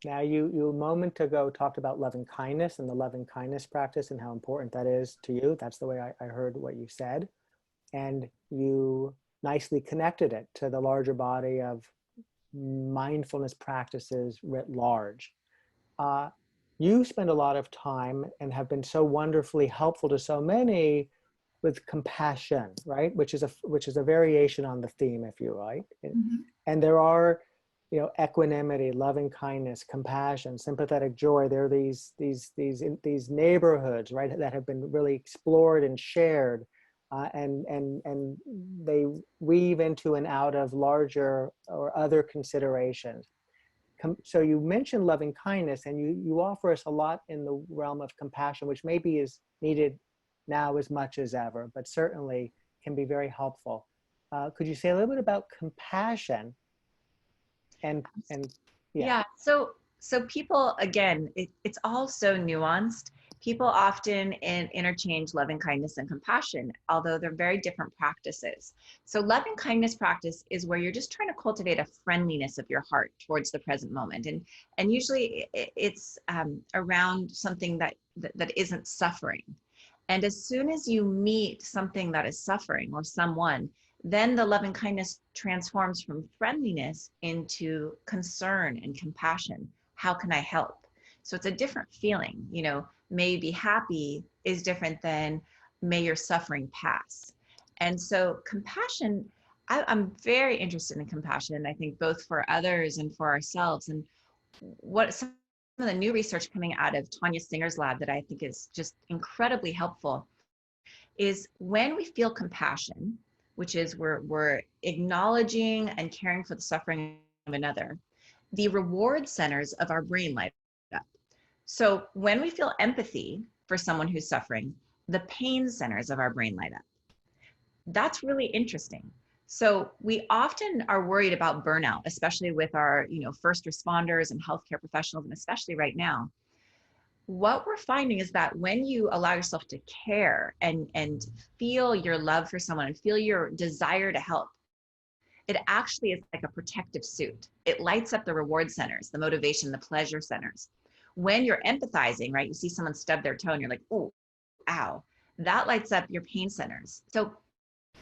Now, you a moment ago talked about loving kindness and the loving kindness practice and how important that is to you. That's the way I heard what you said. And you nicely connected it to the larger body of mindfulness practices writ large. Uh, you spend a lot of time and have been so wonderfully helpful to so many with compassion, right? Which is a variation on the theme, if you like. Mhm. And there are, equanimity, loving kindness, compassion, sympathetic joy. There are these neighborhoods, right, that have been really explored and shared, and they weave into and out of larger or other considerations. So you mentioned loving kindness, and you offer us a lot in the realm of compassion, which maybe is needed now as much as ever, but certainly can be very helpful. Could you say a little bit about compassion and yeah. Yeah. So people, again, it's all so nuanced. People often interchange loving kindness and compassion, although they're very different practices. So loving kindness practice is where you're just trying to cultivate a friendliness of your heart towards the present moment, and usually it's around something that isn't suffering. And as soon as you meet something that is suffering or someone, then the loving kindness transforms from friendliness into concern and compassion. How can I help? So it's a different feeling. May you be happy is different than may your suffering pass. And so compassion, I'm very interested in compassion, and I think both for others and for ourselves. And what some of the new research coming out of Tanya Singer's lab that I think is just incredibly helpful is when we feel compassion, which is we're acknowledging and caring for the suffering of another, the reward centers of our brain light up. So when we feel empathy for someone who's suffering, the pain centers of our brain light up. That's really interesting. So we often are worried about burnout, especially with our, first responders and healthcare professionals, and especially right now. What we're finding is that when you allow yourself to care and feel your love for someone and feel your desire to help, it actually is like a protective suit. It lights up the reward centers, the motivation, the pleasure centers. When you're empathizing, right, you see someone stub their toe and you're like, oh, ow, that lights up your pain centers. So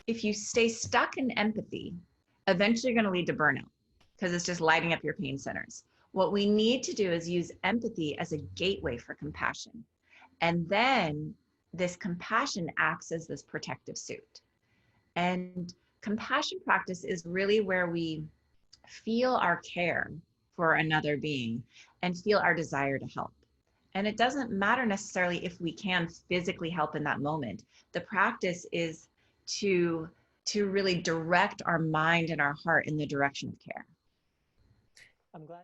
if you stay stuck in empathy, eventually you're going to lead to burnout because it's just lighting up your pain centers. What we need to do is use empathy as a gateway for compassion. And then this compassion acts as this protective suit. And compassion practice is really where we feel our care for another being and feel our desire to help. And it doesn't matter necessarily if we can physically help in that moment. The practice is to really direct our mind and our heart in the direction of care. I'm glad.